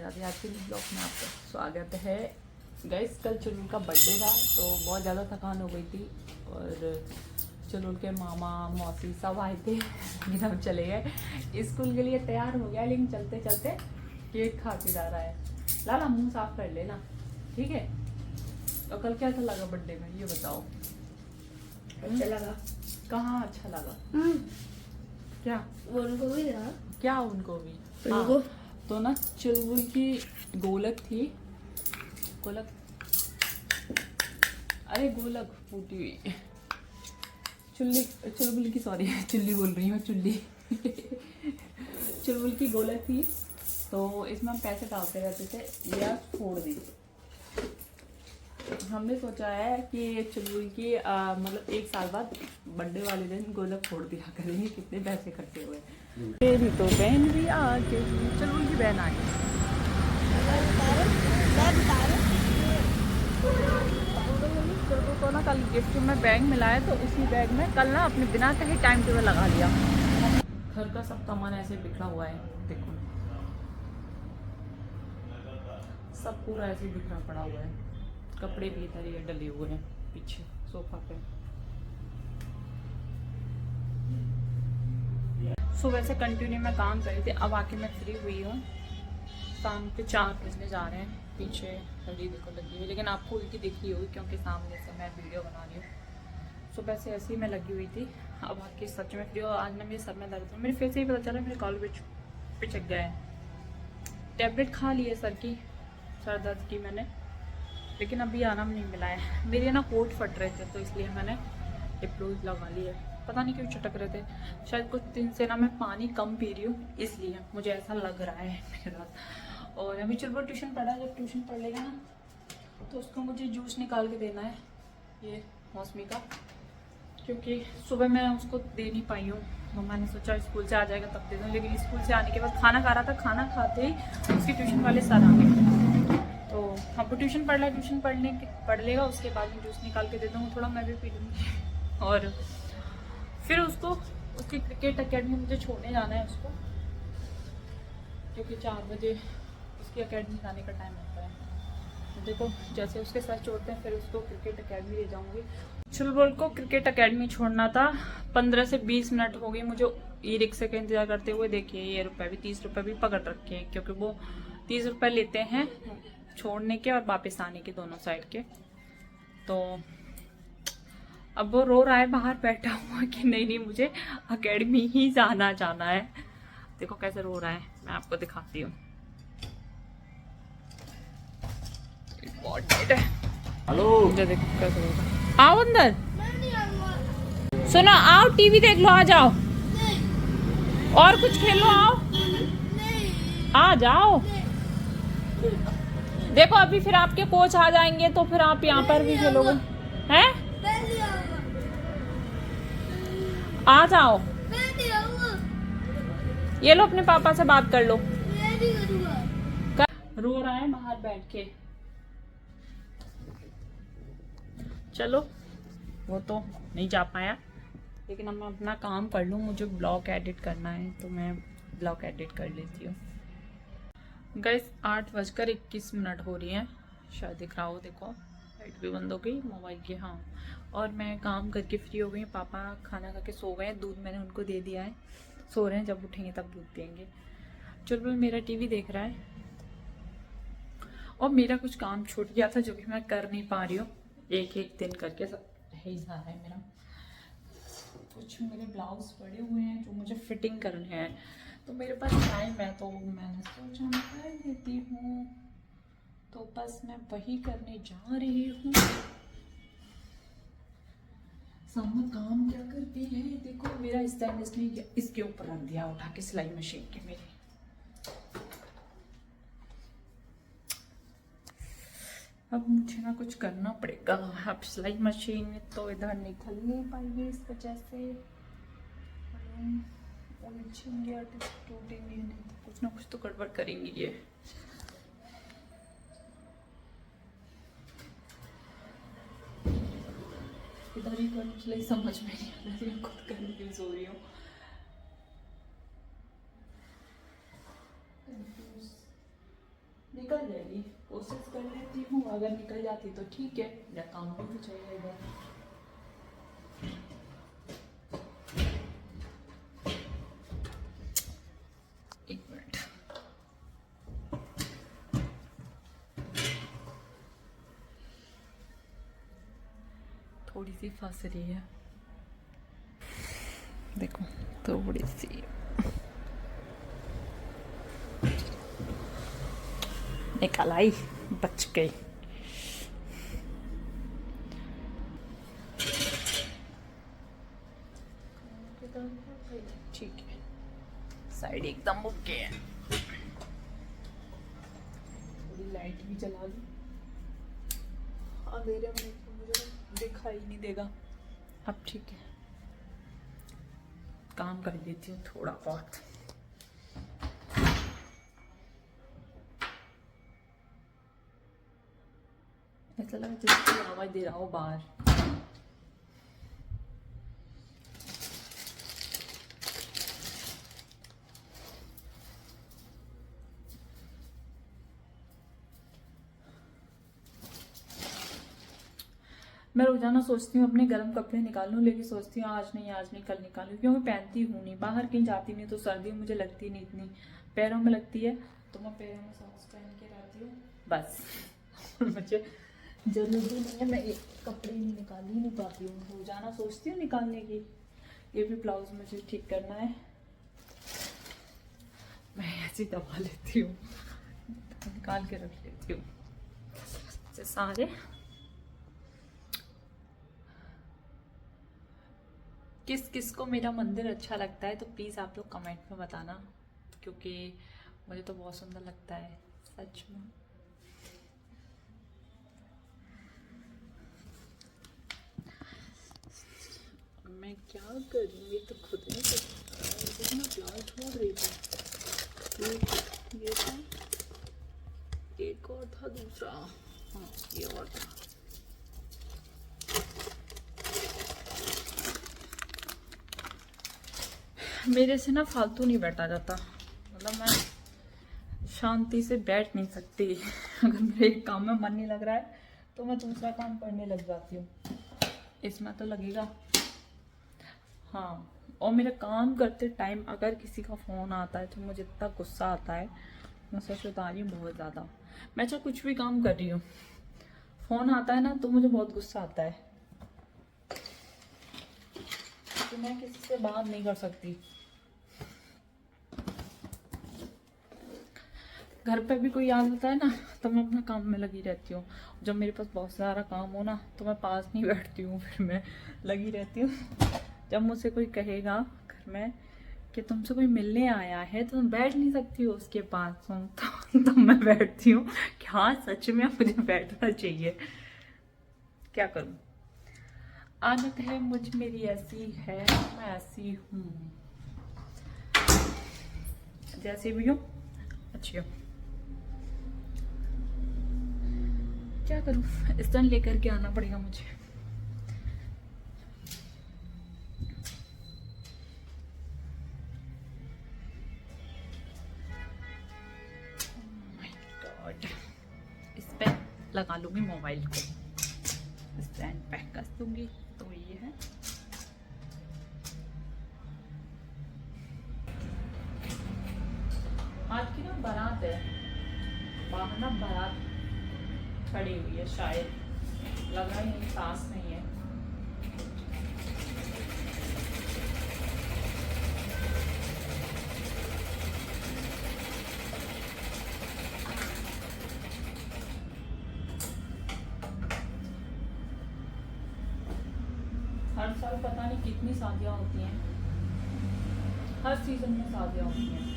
राधे। आज के ब्लॉग में आपका स्वागत है। गाइस कल चुलबुल का बर्थडे था तो बहुत ज़्यादा थकान हो गई थी और चुलबुल के मामा मौसी सब आए थे लेकिन हम चले गए। स्कूल के लिए तैयार हो गया लेकिन चलते चलते केक खा के जा रहा है। लाला मुंह साफ कर लेना, ठीक है। और कल क्या अच्छा लगा बर्थडे में ये बताओ। अच्छा लगा। कहाँ अच्छा लगा? क्या उनको भी था। क्या उनको भी? उनको तो ना चुलबुल की गोलक थी, गोलक, अरे गोलक फूटी हुई, चुलबुल की, सॉरी चुल्ली बोल रही हूँ, चुलबुल की गोलक थी तो इसमें हम पैसे डालते रहते थे या फोड़ दी। हमने सोचा है कि चुलबुल की मतलब 1 साल बाद बर्थडे वाले दिन गोलक फोड़ दिया करेंगे। कितने पैसे इकट्ठे हुए। मेरी तो बहन भी आ गई, चुलबुल की बहन आ गई। तो ना कल गिफ्ट में बैग मिला है तो उसी बैग में कल ना अपने बिना कहीं टाइम टेबल लगा लिया। घर का सब सामान ऐसे बिखरा हुआ है, देखो सब पूरा ऐसे बिखरा पड़ा हुआ है। कपड़े भी इधर ही डले हुए हैं पीछे सोफा पे। सुबह से कंटिन्यू मैं काम कर रही थी, अब आके मैं फ्री हुई हूँ। शाम के 4 बजने जा रहे हैं। पीछे घड़ी देखो लगी हुई, लेकिन आपको उल्टी दिख रही होगी क्योंकि सामने से मैं वीडियो बना रही हूँ। सुबह से ऐसे ही मैं लगी हुई थी, अब आके सच में फ्री हो। आज ना मेरे सर में दर्द है, मेरे फेस से ही पता चला मेरे कॉल पिचक गए हैं। टैबलेट खा ली है सर की, सर दर्द की मैंने, लेकिन अभी आराम नहीं मिला है। मेरे ना कोट फट रहे थे तो इसलिए मैंने डिप्लोज लगा ली है। पता नहीं क्यों चटक रहे थे, शायद कुछ दिन से ना मैं पानी कम पी रही हूँ इसलिए मुझे ऐसा लग रहा है मेरा। और अभी चुलबुल ट्यूशन पढ़ा है, जब ट्यूशन पढ़ लेगा ना तो उसको मुझे जूस निकाल के देना है ये मौसमी का, क्योंकि सुबह मैं उसको दे नहीं पाई हूँ। तो मैंने सोचा स्कूल से आ जाएगा तब दे दूँ, लेकिन स्कूल से आने के बाद खाना खा रहा था, खाना खाते ही उसके ट्यूशन वाले सर आ गए। तो अब ट्यूशन पढ़ रहा है, ट्यूशन पढ़ लेगा, उसके बाद में जूस निकाल के दे दूँगा, थोड़ा मैं भी पी लूँगी। और फिर उसको उसकी क्रिकेट अकेडमी मुझे छोड़ने जाना है उसको, क्योंकि 4 बजे उसकी अकेडमी जाने का टाइम होता है। तो देखो जैसे उसके साथ छोड़ते हैं फिर उसको क्रिकेट अकेडमी ले जाऊँगी। चुलबुल को क्रिकेट अकेडमी छोड़ना था, 15 से 20 मिनट हो गई मुझे ई रिक्शे का इंतजार करते हुए। देखिए ये रुपये भी 30 रुपये भी पकड़ रखे हैं, क्योंकि वो 30 रुपये लेते हैं छोड़ने के और वापस आने के, दोनों साइड के। तो अब वो रो रहा है बाहर बैठा हुआ कि नहीं नहीं मुझे अकेडमी ही जाना है। देखो कैसे रो रहा है, मैं आपको दिखाती हूँ। हेलो, देखो कैसे रो रहा है। आओ अंदर, सुनो आओ टीवी देख लो, आ जाओ और कुछ खेलो, आओ आ जाओ। देखो अभी फिर आपके कोच आ जाएंगे तो फिर आप यहाँ पर भी खेलोगे, हैं? आ जाओ, ये लो अपने पापा से बात कर लो। रो रहा है बाहर बैठ के। चलो वो तो नहीं जा पाया, लेकिन अब मैं अपना काम कर लूँ। मुझे ब्लॉग एडिट करना है तो मैं ब्लॉग एडिट कर लेती हूँ। गाइस 8:21 हो रही हैं, शायद दिख रहा हो, देखो लाइट भी बंद हो गई मोबाइल की। हाँ, और मैं काम करके फ्री हो गई। पापा खाना खा के सो गए हैं, दूध मैंने उनको दे दिया है, सो रहे हैं, जब उठेंगे तब दूध पियेंगे। चुलबुल मेरा टीवी देख रहा है और मेरा कुछ काम छूट गया था जो कि मैं कर नहीं पा रही हूँ। एक एक दिन करके सब ही जा रहा है मेरा। कुछ मेरे ब्लाउज पड़े हुए हैं जो मुझे फिटिंग करने हैं, तो मेरे पास टाइम है तो मैंने सोचा मैं कर लेती हूँ। तो बस मैं वही करने जा रही हूँ। सामा काम क्या करती है, देखो मेरा स्टैंड इसने इसके ऊपर रख दिया उठा के, सिलाई मशीन के मेरे। अब मुझे ना कुछ करना पड़ेगा। अब सिलाई मशीन तो इधर निकल नहीं पाएगी इस वजह से, उलझेंगे टूटेंगे नहीं तो कुछ ना कुछ तो गड़बड़ करेंगी ये। इधर ही कर, इसलिए समझ में नहीं आ रही, खुद कंफ्यूज हो रही हूँ। कर लेती हूँ, अगर निकल जाती तो ठीक है, या काम भी हो जाएगा। एक मिनट, थोड़ी सी फंस रही है, देखो थोड़ी सी। निकल आई, बच गई। ठीक है, साइड एकदम ओके है। थोड़ी लाइट भी जला लूं, अंधेरे में तो मुझे दिखाई नहीं देगा। अब ठीक है, काम कर लेती हूँ थोड़ा बहुत। ऐसा लगा जैसे कोई आवाज दे रहा हो बाहर। मैं रोजाना सोचती हूँ अपने गर्म कपड़े निकालूं, लेकिन सोचती हूँ आज नहीं कल निकालूं, क्योंकि पहनती हूँ नहीं, बाहर कहीं जाती नहीं तो सर्दी मुझे लगती नहीं इतनी, पैरों में लगती है तो मैं पैरों में सॉक्स पहन के रहती हूँ बस। मुझे जरूरी नहीं है, मैं एक कपड़े निकाल ही नहीं पाती हूँ, रोजाना सोचती हूँ निकालने की। ये भी ब्लाउज मुझे ठीक करना है, मैं ऐसी दबा लेती हूँ, निकाल के रख लेती हूँ सारे। किस किस को मेरा मंदिर अच्छा लगता है तो प्लीज़ आप लोग कमेंट में बताना, क्योंकि मुझे तो बहुत सुंदर लगता है सच में। मैं क्या करूँ, ये तो खुद नहीं कर, मैं ब्लाउज छोड़ रही थी। ये था, एक और था दूसरा, हाँ ये और था। मेरे से ना फालतू नहीं बैठा जाता, मतलब मैं शांति से बैठ नहीं सकती। अगर मेरे एक काम में मन नहीं लग रहा है तो मैं दूसरा काम करने लग जाती हूँ, इसमें तो लगेगा। हाँ, और मेरा काम करते टाइम अगर किसी का फ़ोन आता है तो मुझे इतना गुस्सा आता है, मैं सच बता रही हूँ बहुत ज़्यादा। मैं चाहे कुछ भी काम कर रही हूँ, फ़ोन आता है ना तो मुझे बहुत गुस्सा आता है, तो मैं किसी से बात नहीं कर सकती। घर पे भी कोई याद आता है ना तो मैं अपना काम में लगी रहती हूँ। जब मेरे पास बहुत सारा काम हो ना तो मैं पास नहीं बैठती हूँ, फिर मैं लगी रहती हूँ। जब मुझसे कोई कहेगा घर में कि तुमसे कोई मिलने आया है तो तुम बैठ नहीं सकती हो उसके पास, तो मैं बैठती हूँ कि हाँ सच में मुझे बैठना चाहिए, क्या करूँ, आदत है मुझ मेरी ऐसी है, मैं ऐसी हूँ, जैसे भी हूँ अच्छी हूँ। क्या करूँ, स्टैंड लेकर के आना पड़ेगा मुझे। इस पे लगा लूंगी मोबाइल को, स्टैंड पैक कर दूंगी, तो ये है। आज की ना बारात है, बाहर ना बारात खड़ी हुई है, शायद लग रहा है सास नहीं है। हर साल पता नहीं कितनी शादियाँ होती हैं, हर सीजन में शादियाँ होती हैं।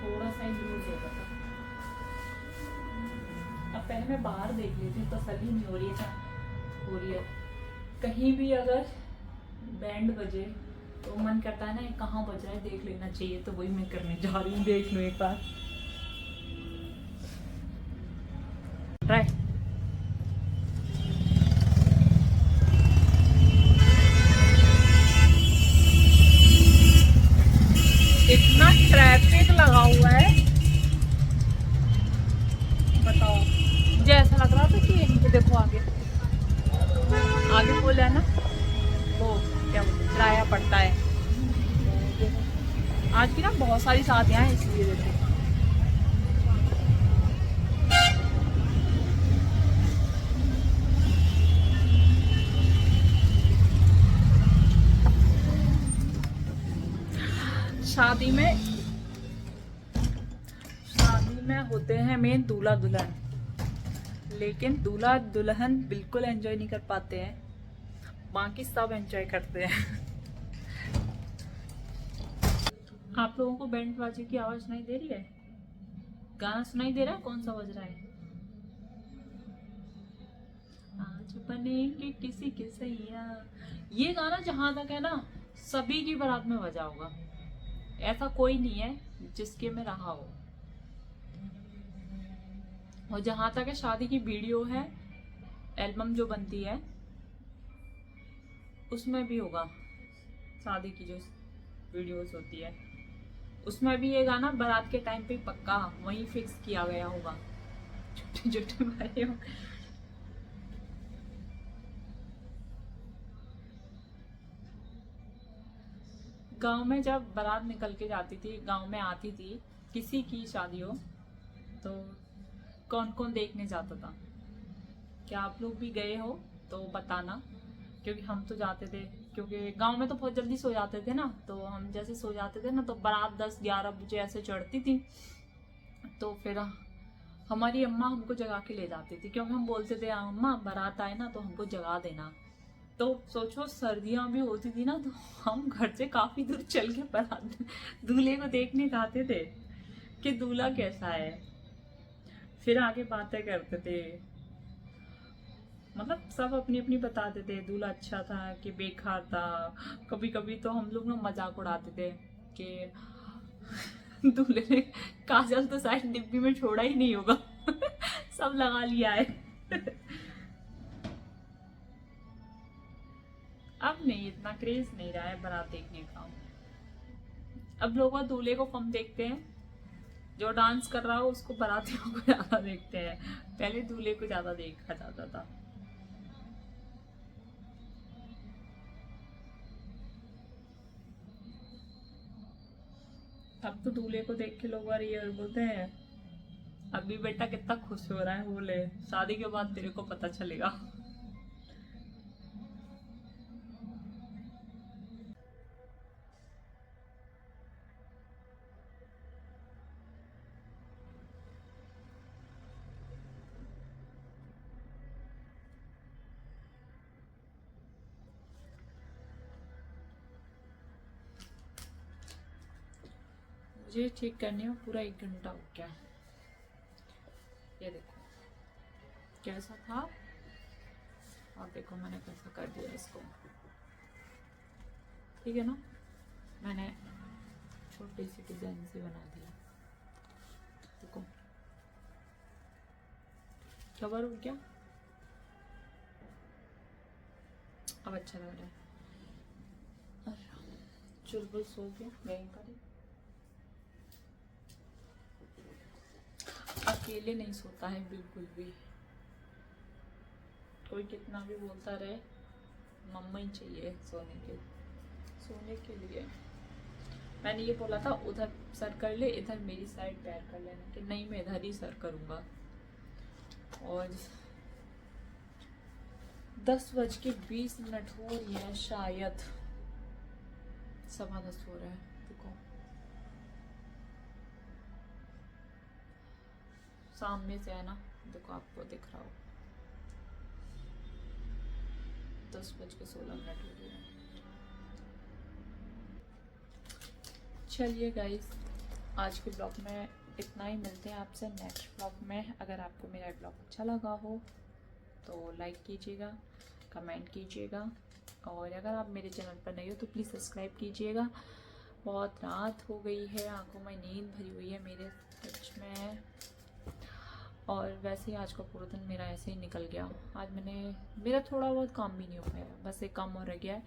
थोड़ा सा ही लूज होता था, अब पहले मैं बाहर देख लेती हूँ, तसल्ली नहीं हो रही है कहीं भी अगर बैंड बजे तो मन करता है ना ये कहाँ बज रहा है देख लेना चाहिए, तो वही मैं करने जा रही हूँ, देख लूँ एक बार ट्राई। इतना ट्रैफिक लगा हुआ है, बताओ। मुझे ऐसा लग रहा था कि यहीं पे देखो आगे आगे बोला है ना वो क्या बोलते हैं, किराया पड़ता है। आज की ना बहुत सारी शादियां हैं इसलिए देखो। शादी में होते हैं मेन दूल्हा दुल्हन, लेकिन दूल्हा दुल्हन बिल्कुल एंजॉय नहीं कर पाते हैं, बाकी सब एंजॉय करते हैं। आप लोगों को बैंड बाजे की आवाज सुनाई दे रही है? गाना सुनाई दे रहा है? कौन सा बज रहा है? आज बनेंगे किसी के सैया। ये गाना जहां तक है ना सभी की बारात में बजा होगा, ऐसा कोई नहीं है जिसके में रहा हो। और जहां तक है शादी की वीडियो है, एल्बम जो बनती है उसमें भी होगा, शादी की जो वीडियोस होती है उसमें भी ये गाना बारात के टाइम पे पक्का वहीं फिक्स किया गया होगा। छोटे छोटे भाई हो। गांव में जब बारात निकल के जाती थी, गांव में आती थी, किसी की शादी हो तो कौन कौन देखने जाता था? क्या आप लोग भी गए हो तो बताना, क्योंकि हम तो जाते थे। क्योंकि गांव में तो बहुत जल्दी सो जाते थे ना, तो हम जैसे सो जाते थे ना तो बारात 10-11 बजे ऐसे चढ़ती थी, तो फिर हमारी अम्मा हमको जगा के ले जाती थी, क्योंकि हम बोलते थे अम्मा बारात आए ना तो हमको जगा देना। तो सोचो सर्दियां भी होती थी ना, तो हम घर से काफी दूर चल के बारात दूल्हे को देखने जाते थे कि दूल्हा कैसा है, फिर आगे बातें करते थे। मतलब सब अपनी अपनी बताते थे, दूल्हा अच्छा था कि बेकार था। कभी कभी तो हम लोग ना मजाक उड़ाते थे कि दूल्हे ने काजल तो शायद डिब्बी में छोड़ा ही नहीं होगा, सब लगा लिया है। अब नहीं, इतना क्रेज नहीं रहा है बारात देखने का। अब लोग दूल्हे को कम देखते हैं, जो डांस कर रहा हो उसको बारातियों को ज्यादा देखते हैं। पहले दूल्हे को ज्यादा देखा जाता था। अब तो दूल्हे को देख के लोग और ये बोलते हैं अभी बेटा कितना खुश हो रहा है, बोले शादी के बाद तेरे को पता चलेगा। मुझे ठीक करने में पूरा 1 घंटा हो गया। ये देखो कैसा था, और देखो मैंने कैसा कर दिया इसको। ठीक है ना, मैंने छोटी सी डिजाइन से बना दिया। देखो कवर हो गया, अब अच्छा लग रहा है। चुलबुल सो गया भयंकर। अकेले नहीं सोता है बिल्कुल भी, कोई कितना भी बोलता रहे, मम्मा ही चाहिए सोने के लिए। मैंने ये बोला था उधर सर कर ले, इधर मेरी साइड पैर कर लेना, कि नहीं मैं इधर ही सर करूँगा। और 10:20 हो रही है शायद, 10:15 हो रहा है। देखो सामने से है ना, देखो आपको दिख रहा हो 10:16 हो गए। चलिए गाइस, आज के ब्लॉग में इतना ही। मिलते हैं आपसे नेक्स्ट ब्लॉग में। अगर आपको मेरा ब्लॉग अच्छा लगा हो तो लाइक कीजिएगा, कमेंट कीजिएगा और अगर आप मेरे चैनल पर नए हो तो प्लीज़ सब्सक्राइब कीजिएगा। बहुत रात हो गई है, आंखों में नींद भरी हुई है मेरे सच में। और वैसे ही आज का पूरा दिन मेरा ऐसे ही निकल गया। आज मेरा थोड़ा बहुत काम भी नहीं हो पाया, बस एक काम और रह गया है,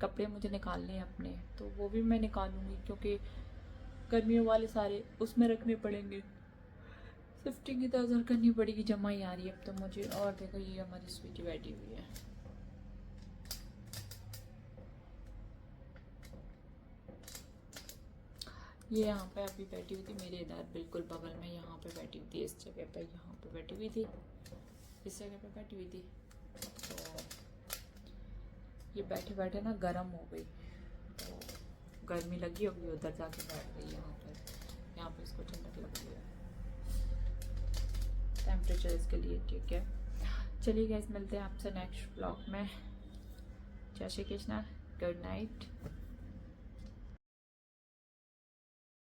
कपड़े मुझे निकालने हैं अपने, तो वो भी मैं निकालूंगी क्योंकि गर्मियों वाले सारे उसमें रखने पड़ेंगे। शिफ्टिंग की तो उधर करनी पड़ेगी, जमा ही आ रही है अब तो मुझे। और देखो ये हमारी स्वीटी बैठी हुई है। ये यहाँ पे अभी बैठी हुई थी मेरे इधर बिल्कुल बगल में, यहाँ पे बैठी हुई थी इस जगह पे, यहाँ पे बैठी हुई थी, इस जगह पे बैठी हुई थी। तो ये बैठे बैठे ना गर्म हो गई, तो गर्मी लगी होगी, उधर जाके बैठ गई यहाँ पे इसको ठंडक लग गई है टेम्परेचर इसके लिए। ठीक है, चलिए गाइस, मिलते हैं आपसे नेक्स्ट ब्लॉग में। जय श्री कृष्णा, गुड नाइट।